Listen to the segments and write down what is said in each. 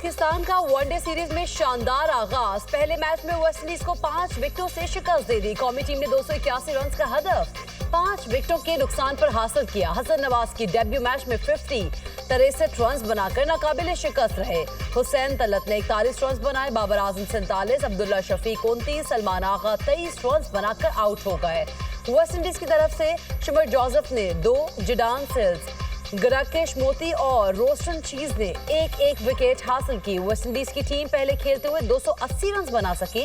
पाकिस्तान का one day series में शानदार आगाज। पहले मैच में वेस्टइंडीज को 5 विकेटों से शिकस्त दे दी। कौमी टीम ने 281 रन का हदफ 5 विकेटों के नुकसान पर हासिल किया। हसन नवाज की डेब्यू मैच में 63 रन बनाकर नाकाबिले शिकस्त रहे। हुसैन तलत ने 41 रन बनाए, बाबर आजम 47, अब्दुल्ला शफीक 29, सलमान आगा 23 रन बनाकर आउट हो गए। वेस्टइंडीज की तरफ से शिमर जोसेफ ने 2, जिडान सिल्स, गराकेश मोती और रोस्टन चीज ने एक विकेट हासिल की। वेस्टइंडीज की टीम पहले खेलते हुए 280 रन बना सकी।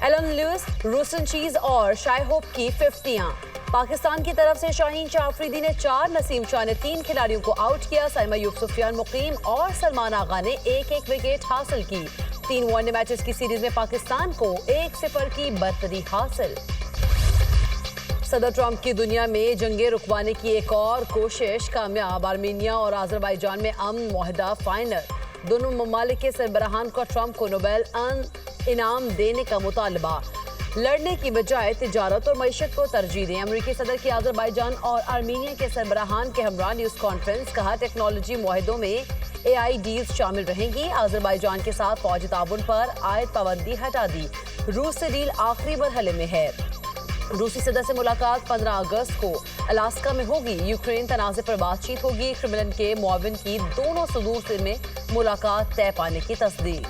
एलन लुइस, रोस्टन चीज और शाय होप की 50। पाकिस्तान की तरफ से शाहीन शाह अफरीदी ने 4, नसीम शाह ने 3 खिलाड़ियों को आउट किया। साइमा यूब, सुफियान मुकीम और सलमान आगा ने एक विकेट हासिल की। 3 वनडे मैचेस की सीरीज में पाकिस्तान को 1-0 की बर्तरी हासिल। सदर ट्रंप की दुनिया में जंगे रुकवाने की एक और कोशिश कामयाब। आर्मीनिया और अजरबैजान में अमन मुआहदा फाइनल। दोनों ममालिक के सरबराहान को ट्रंप को नोबेल इनाम देने का मुतालबा। लड़ने की बजाय तिजारत और मईशत को तरजीह दें। अमरीकी सदर की अजरबैजान और आर्मीनिया के सरबराहान के हमरा न्यूज कॉन्फ्रेंस। कहा, टेक्नोलॉजी मुआहदों में AI डील्स शामिल रहेंगी। अजरबैजान के साथ फौजी ताउन पर आयद पाबंदी हटा दी। रूस से डील आखिरी मरहले में है। रूसी सदर से मुलाकात 15 अगस्त को अलास्का में होगी। यूक्रेन तनाज़े पर बातचीत होगी। क्रेमलिन के मुआविन की दोनों सदूर से में मुलाकात तय पाने की तस्दीक।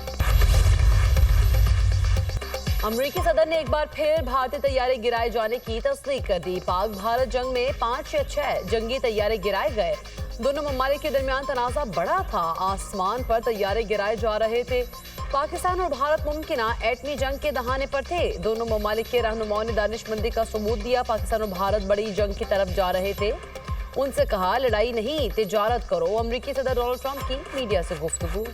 अमरीकी सदर ने एक बार फिर भारतीय तैयारे गिराए जाने की तस्दीक कर दी। पाक भारत जंग में 5 या 6 जंगी तैयारे गिराए गए। दोनों ममालिक के दरमियान तनाज़ा बड़ा था। आसमान पर तैयारे गिराए जा रहे थे। पाकिस्तान और भारत मुमकिना एटमी जंग के दहाने पर थे। दोनों ममालिक के रहनुमाओं ने दानिशमंदी का सबूत दिया। पाकिस्तान और भारत बड़ी जंग की तरफ जा रहे थे। उनसे कहा, लड़ाई नहीं तिजारत करो। अमरीकी सदर डोनाल्ड ट्रंप की मीडिया से गुफ्तगू।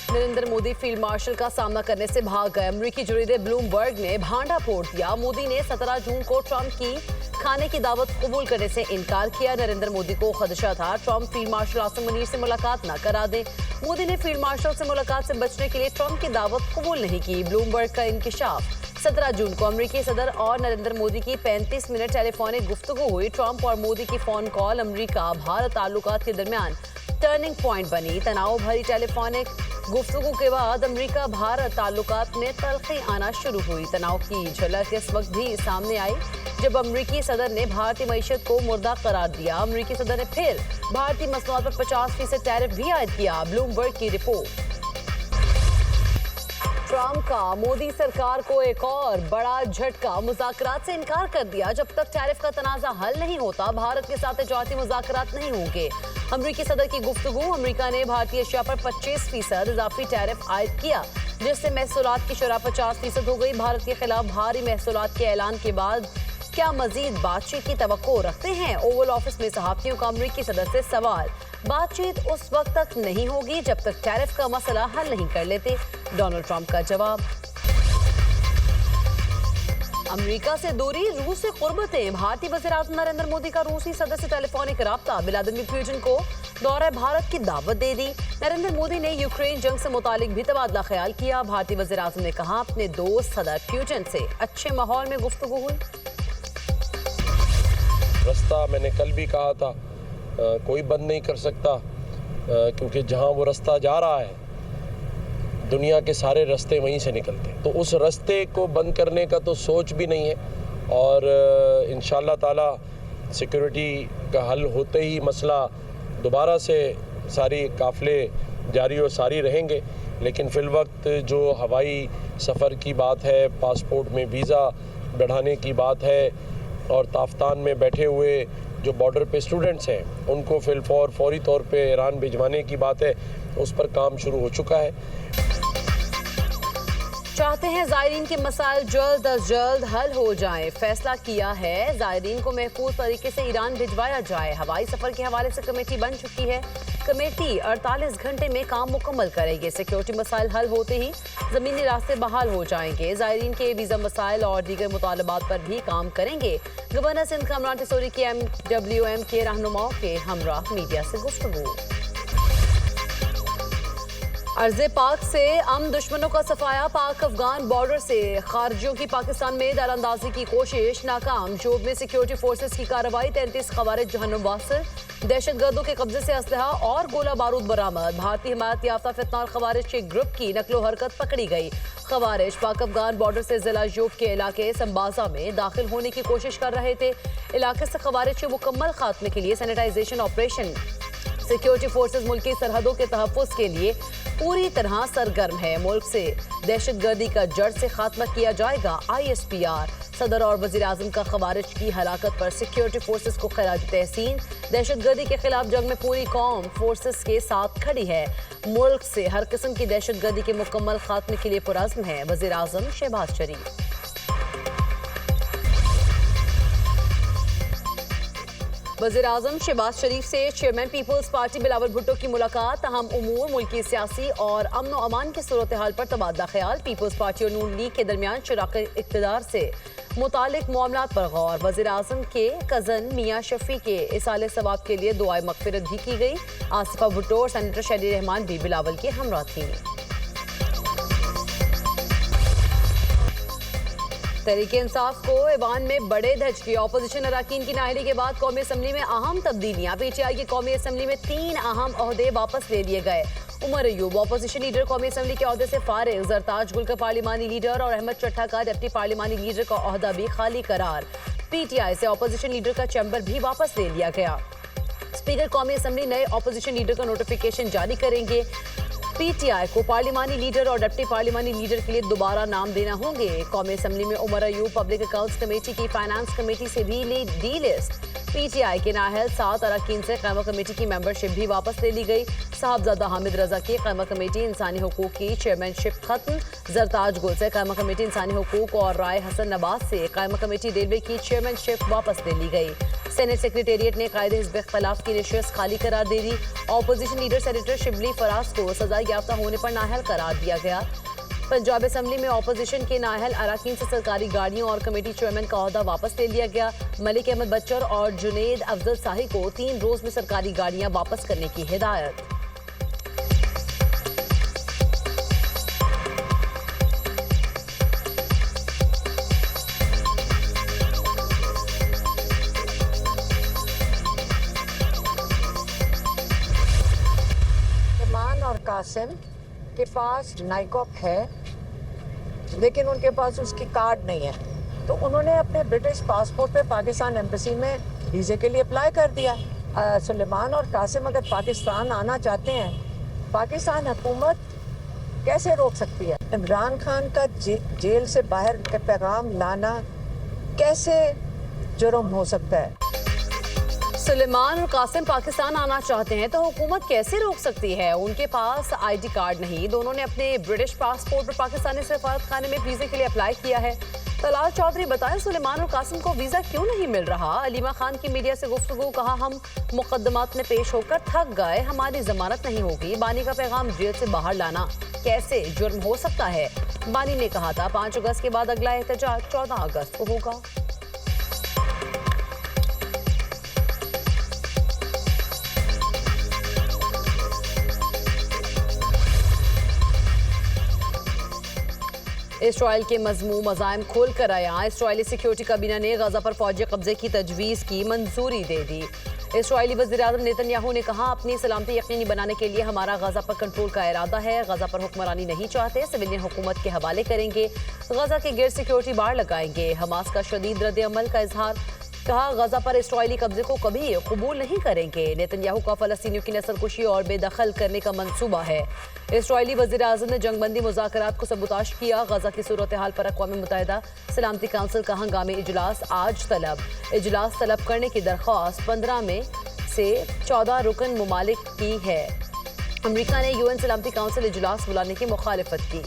नरेंद्र मोदी फील्ड मार्शल का सामना करने से भाग गए। अमरीकी जरीदे ब्लूमबर्ग ने भांडा फोड़ दिया। मोदी ने 17 जून को ट्रंप की खाने की दावत कबूल करने से इनकार किया। नरेंद्र मोदी को खदशा था Trump field marshal Asim Munir से मुलाकात न करा दे। मोदी ने फील्ड मार्शल से मुलाकात से बचने के लिए ट्रंप की दावत कबूल नहीं की। ब्लूमबर्ग का इंकिशाफ। 17 जून को अमरीकी सदर और नरेंद्र मोदी की 35 मिनट टेलीफोनिक गुफ्तगू हुई। ट्रंप और मोदी की फोन कॉल अमरीका भारत ताल्लुकात के दरमियान टर्निंग पॉइंट बनी। तनाव भरी टेलीफोनिक गुफ्तगू के बाद अमरीका भारत ताल्लुकात में तलखी आना शुरू हुई। तनाव की झलक इस वक्त भी सामने आई जब अमरीकी सदर ने भारतीय मईशत को मुर्दा करार दिया। अमरीकी सदर ने फिर भारतीय मसनूआत पर 50% टैरिफ भी आयद किया। ब्लूमबर्ग की रिपोर्ट। ट्रंप का मोदी सरकार को एक और बड़ा झटका। मुज़ाकरात से इनकार कर दिया। जब तक टैरिफ का तनाज़ा हल नहीं होता भारत के साथ तिजारती मुज़ाकरात नहीं होंगे। अमरीकी सदर की गुफ्तगू। अमरीका ने भारतीय अशिया पर 25% इजाफी टैरिफ आयद किया, जिससे महसूलात की शरह 50% हो गई। भारत के खिलाफ भारी महसूलात के ऐलान के बाद क्या मजीद बातचीत की तवक्को रखते हैं? ओवल ऑफिस में सहाफ़ियों का अमरीकी सदर से सवाल। बातचीत उस वक्त तक नहीं होगी जब तक टैरिफ का मसला हल नहीं कर लेते। डोनाल्ड ट्रंप का जवाब। अमरीका से दूरी, रूस से कुर्बतें। भारतीय वज़ीर-ए-आज़म नरेंद्र मोदी का रूसी सदर से टेलीफोनिक राब्ता। व्लादिमीर पुतिन को दौरा भारत की दावत दे दी। नरेंद्र मोदी ने यूक्रेन जंग से मुतालिक भी तबादला ख्याल किया। भारतीय वज़ीर-ए-आज़म ने कहा, अपने दोस्त सदर पुतिन से अच्छे माहौल में गुफ्तगू हुई। रास्ता मैंने कल भी कहा था कोई बंद नहीं कर सकता, क्योंकि जहां वो रास्ता जा रहा है दुनिया के सारे रास्ते वहीं से निकलते हैं। तो उस रास्ते को बंद करने का तो सोच भी नहीं है। और इंशाअल्लाह ताला सिक्योरिटी का हल होते ही मसला दोबारा से सारी काफ़िले जारी और सारी रहेंगे। लेकिन फ़िलवक्त जो हवाई सफ़र की बात है, पासपोर्ट में वीज़ा बढ़ाने की बात है और ताफ्तान में बैठे हुए जो बॉर्डर पे स्टूडेंट्स हैं उनको फौरी तौर पे ईरान भिजवाने की बात है, उस पर काम शुरू हो चुका है। चाहते हैं ज़ायरीन के मसाइल जल्द अज जल्द हल हो जाएं। फैसला किया है ज़ायरीन को महफूज तरीके से ईरान भिजवाया जाए। हवाई सफ़र के हवाले से कमेटी बन चुकी है। कमेटी 48 घंटे में काम मुकम्मल करेगी। सिक्योरिटी मसाइल हल होते ही ज़मीनी रास्ते बहाल हो जाएंगे। ज़ायरीन के वीज़ा मसाइल और दीगर मुतालबात पर भी काम करेंगे। गवर्नर सिंध कामरान टिसोरी के MWM के रहनुमाओं के हमरा मीडिया से गुफ्तगू। अर्ज़े पाक से दुश्मनों का सफाया। पाक अफगान बॉर्डर से खारजियों की पाकिस्तान में दरअंदाजी की कोशिश नाकाम। जोब में सिक्योरिटी फोर्सेस की कार्रवाई। 33 खवारिज जहन्नुम वासिल। दहशतगर्दों के कब्जे से असलहा और गोला बारूद बरामद। भारतीय हिमायत याफ्ता फितनाल खवारिज के ग्रुप की नकलो हरकत पकड़ी गई। खवारिज पाक अफगान बॉर्डर से जिला यूब के इलाके संबाजा में दाखिल होने की कोशिश कर रहे थे। इलाके से खवारिज के मुकम्मल खात्मे के लिए सैनिटाइजेशन ऑपरेशन सिक्योरिटी फोर्सेस मुल्क की सरहदों के तहफ्फुज़ के लिए पूरी तरह सरगर्म है। मुल्क से दहशतगर्दी का जड़ से खात्मा किया जाएगा। ISPR सदर और वजीर आजम का खवारिज की हलाकत पर सिक्योरिटी फोर्सेस को खराज तहसीन। दहशतगर्दी के खिलाफ जंग में पूरी कौम फोर्सेस के साथ खड़ी है। मुल्क से हर किस्म की दहशतगर्दी के मुकम्मल खात्मे के लिए पुरअज़्म है वजीर आजम शहबाज शरीफ। वज़ीर आज़म शहबाज शरीफ से chairman People's Party Bilawal Bhutto की मुलाकात। अहम उमूर मुल्की सियासी और अमन व अमान की सूरत हाल पर तबादला ख्याल। पीपल्स पार्टी और नून लीग के दरमियान शराकत इक़्तिदार से मुतालिक मामलात पर गौर। वज़ीर आज़म के कज़न मियाँ शफी के इसाले सवाब के लिए दुआए मग़फ़िरत भी की गई। आसिफा भुट्टो और सेनेटर शहरी रहमान भी बिलावल के हमरा थी। तहरीके इंसाफ को ऐवान में बड़े धचके। ऑपोजिशन अराकीन की नाहली के बाद कौमी असम्बली में अहम तब्दीलियां। PTI की कौमी असम्बली में 3 अहम ओहदे वापस ले लिए गए। उमर अयूब ऑपोजिशन लीडर कौमी असम्बली के ओहदे से फारिग। जरताज गुल का पार्लिमानी लीडर और अहमद चट्टा का डिप्टी पार्लिमानी लीडर का ओहदा भी खाली करार। PTI से ऑपोजिशन लीडर का चैम्बर भी वापस ले लिया गया। स्पीकर कौमी असम्बली नए ऑपोजिशन लीडर का नोटिफिकेशन जारी करेंगे। PTI को पार्लिमानी लीडर और डिप्टी पार्लिमानी लीडर के लिए दोबारा नाम देना होंगे। कौमी असम्बली में Umar Ayub public accounts committee की फाइनेंस कमेटी से भी ली डी लिस्ट। PTI के नाहल 7 अरकान से क़यामा कमेटी की मेंबरशिप भी वापस ले ली गई। साहबजादा हामिद रजा की क़यामा कमेटी इंसानी हुकूक की चेयरमैनशिप खत्म। जरताज गुल से क़यामा कमेटी इंसानी हुकूक और राय हसन नवाज से क़यामा कमेटी रेलवे की चेयरमैनशिप वापस ले ली गई। सेनेट सेक्रेटेरिएट ने कायदे हिज़्ब इख्तिलाफ की नशिस्त खाली करार दे दी। Opposition leader senator Shibli Faraz को सजा याफ्ता होने पर नाअहल करार दिया गया। पंजाब असम्बली में ऑपोजिशन के नाअहल अराकीन से सरकारी गाड़ियों और कमेटी चेयरमैन का ओहदा वापस ले लिया गया। मलिक अहमद बच्चर और जुनेद अफजल शाही को 3 रोज में सरकारी गाड़ियां वापस करने की हिदायत। और कासिम के पास नाइकॉप है लेकिन उनके पास उसकी कार्ड नहीं है, तो उन्होंने अपने ब्रिटिश पासपोर्ट पे पाकिस्तान एम्बेसी में वीज़े के लिए अप्लाई कर दिया। सुलेमान और कासिम अगर पाकिस्तान आना चाहते हैं, पाकिस्तान हुकूमत कैसे रोक सकती है? इमरान खान का जेल से बाहर के पैगाम लाना कैसे जुर्म हो सकता है? सुलेमान और कासिम पाकिस्तान आना चाहते हैं तो हुकूमत कैसे रोक सकती है? उनके पास ID कार्ड नहीं। दोनों ने अपने ब्रिटिश पासपोर्ट पर पाकिस्तानी सफारत खाने में वीज़े के लिए अप्लाई किया है। तलाल चौधरी बताएं, सुलेमान और कासिम को वीज़ा क्यों नहीं मिल रहा? अलीमा खान की मीडिया से गुफ्तगू। कहा, हम मुकदमात में पेश होकर थक गए, हमारी जमानत नहीं होगी। बानी का पैगाम जेल से बाहर लाना कैसे जुर्म हो सकता है? बानी ने कहा था 5 अगस्त के बाद अगला एहतजाज 14 अगस्त को होगा। इसराइल के मजमू मज़ाइम खोल कर आया। इसराइली सिक्योरिटी काबीना ने गजा पर फौजी कब्जे की तजवीज़ की मंजूरी दे दी। इसराइली वज़ीर-ए-आज़म नेतन्याहू ने कहा, अपनी सलामती यकीनी बनाने के लिए हमारा गजा पर कंट्रोल का इरादा है। गजा पर हुक्मरानी नहीं चाहते, सिविलियन हुकूमत के हवाले करेंगे। गजा के गिर्द सिक्योरिटी बाड़ लगाएंगे। हमास का शदीद रद्द अमल का इजहार। कहा, गजा पर इसराइली कब्जे को कभी कबूल नहीं करेंगे। नेतन्याहू का फ़लस्तीनियों की नस्लकुशी और बेदखल करने का मंसूबा है। इसराइली वज़ीर-ए-आज़म ने जंगबंदी मुज़ाकरात को सबूताश किया। गजा की सूरत हाल पर अक़वाम मुत्तहिदा सलामती काउंसिल का हंगामी इजलास आज तलब। इजलास तलब करने की दरख्वास्त 15 में से 14 रुकन ममालिक की है। अमरीका ने UN सलामती काउंसिल इजलास बुलाने की मुखालिफत की।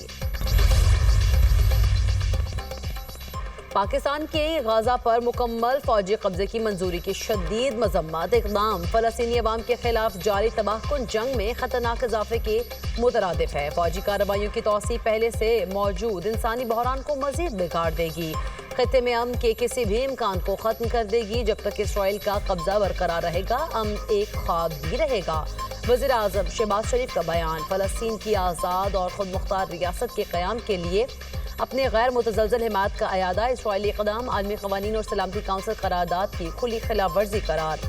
पाकिस्तान के गजा पर मुकम्मल फौजी कब्जे की मंजूरी की शदीद मजम्मत। इक़दाम फ़लस्तीनी अवाम के खिलाफ जारी तबाहकुन जंग में खतरनाक इजाफे के मुतरादिफ है। फौजी कार्रवाइयों की तौसीह पहले से मौजूद इंसानी बहरान को मजीद बिगाड़ देगी। खत्ते में अमन के किसी भी इम्कान को ख़त्म कर देगी। जब तक इसराइल का कब्जा बरकरार रहेगा, अमन एक ख्वाब भी रहेगा। वज़ीर आज़म शहबाज शरीफ का बयान। फ़लस्तीन की आज़ाद और खुद मुख्तार रियासत के क़याम के लिए अपने गैर मुतज़लज़ल हिमायत का अयादा। इसराइली इक़दाम आलमी क़वानीन और सलामती काउंसिल करारदाद की खुली खिलाफ वर्जी करार।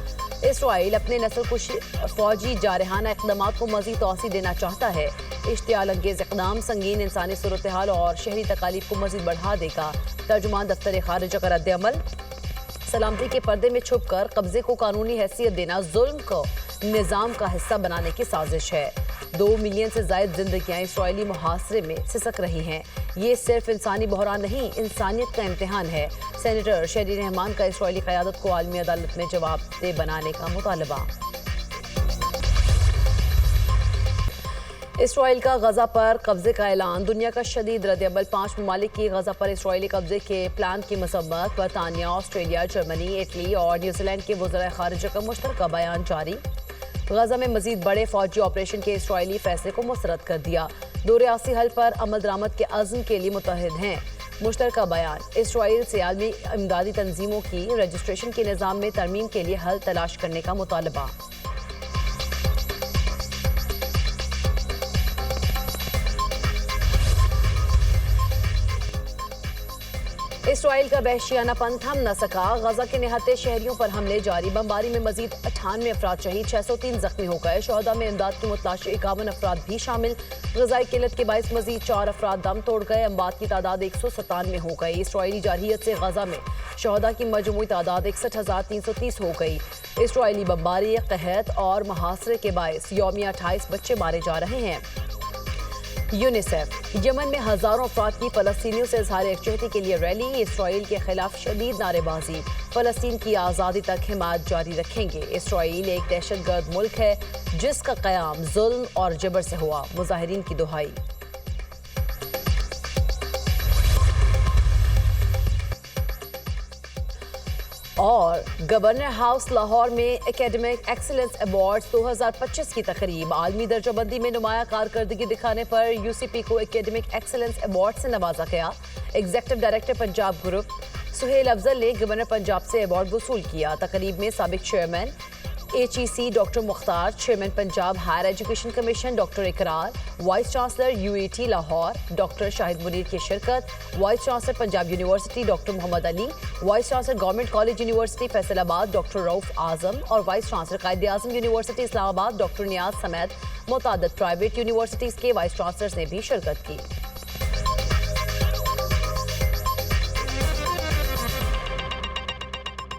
इसराइल अपने नस्लकुश फौजी जारहाना इकदाम को मजीद तोसी देना चाहता है। इश्तियाल अंगेज इकदाम संगीन इंसानी सूरत हाल और शहरी तकालीफ को मजीद बढ़ा देगा। तर्जुमान दफ्तर खारिजा का रद्द-ए-अमल। सलामती के पर्दे में छुपकर कब्जे को कानूनी हैसियत देना जुल्म को निजाम का हिस्सा बनाने की साजिश है। 2 मिलियन से ज्यादा जिंदगियां इसराइली मुहासरे में सिसक रही हैं। ये सिर्फ इंसानी बहरान नहीं, इंसानियत का इम्तिहान है। सेनेटर शहरी रहमान का इसराइली क़यादत को आलमी अदालत में जवाबदेह बनाने का मुतालबा। इसराइल का गजा पर कब्जे का ऐलान। दुनिया का शदीद रद्द-ए-अमल। 5 ममालिक की गजा पर इसराइली कब्जे के प्लान की मसम्मत। बरतानिया, ऑस्ट्रेलिया, जर्मनी, इटली और न्यूजीलैंड के वज़राए खारिजा का मुश्तरका बयान जारी। गजा में मजीद बड़े फौजी ऑपरेशन के इसराइली फैसले को मुस्तरद कर दिया। 2 रियासी हल पर अमल दरामद के अज़्म के लिए मुतहद हैं। मुश्तरका बयान। इसराइल से आलमी इमदादी तंजीमों की रजिस्ट्रेशन के निज़ाम में तरमीम के लिए हल तलाश करने का मुतालबा। इसराइल का वहशियानापन थम न सका। गजा के निहत्ते शहरियों पर हमले जारी। बमबारी में मजीद 98 अफराद शहीद, 603 जख्मी हो गए। शोहदा में इमदाद की मुतलाशी 51 अफराद भी शामिल। ग़िज़ाई किल्लत के बाइस मजीद 4 अफराद दम तोड़ गए। अमवात की तादाद 197 हो गई। इसराइली जारहियत से गजा में शोहदा की मजमूई तादाद 61,330 हो गई। इसराइली बमबारी, कहत और मुहासरे के बाइस यौमिया 28 बच्चे मारे जा रहे हैं। यूनिसेफ। यमन में हजारों अफराद की फ़लस्तीनियों से इज़हार यकजहती के लिए रैली। इसराइल के खिलाफ शदीद नारेबाजी। फ़लस्तीन की आज़ादी तक हिमायत जारी रखेंगे। इसराइल एक दहशतगर्द मुल्क है जिसका क़याम जुल्म और जबर से हुआ। मुजाहिरीन की दुहाई। और गवर्नर हाउस लाहौर में एकेडमिक एक्सीलेंस अवार्ड्स 2025 की तकरीब। आलमी दर्जाबंदी में नुमाया कारकर्दगी दिखाने पर यूसीपी को एकेडमिक एक्सीलेंस अवार्ड से नवाजा गया। Executive director Punjab group Suhail Afzal ने गवर्नर पंजाब से अवार्ड वसूल किया। तकरीब में साबिक chairman HEC doctor Mukhtar, chairman Punjab higher education commission doctor Iqrar, vice chancellor UET Lahore doctor Shahid Munir की शिरकत, vice chancellor Punjab university doctor Mohammad Ali, vice chancellor government college university Faisalabad doctor Rauf Azam और vice chancellor Quaid-e-Azam university Islamabad doctor Niaz समेत मुतादिद प्राइवेट यूनिवर्सिटीज़ के वाइस चांसलर्स ने भी शिरकत की।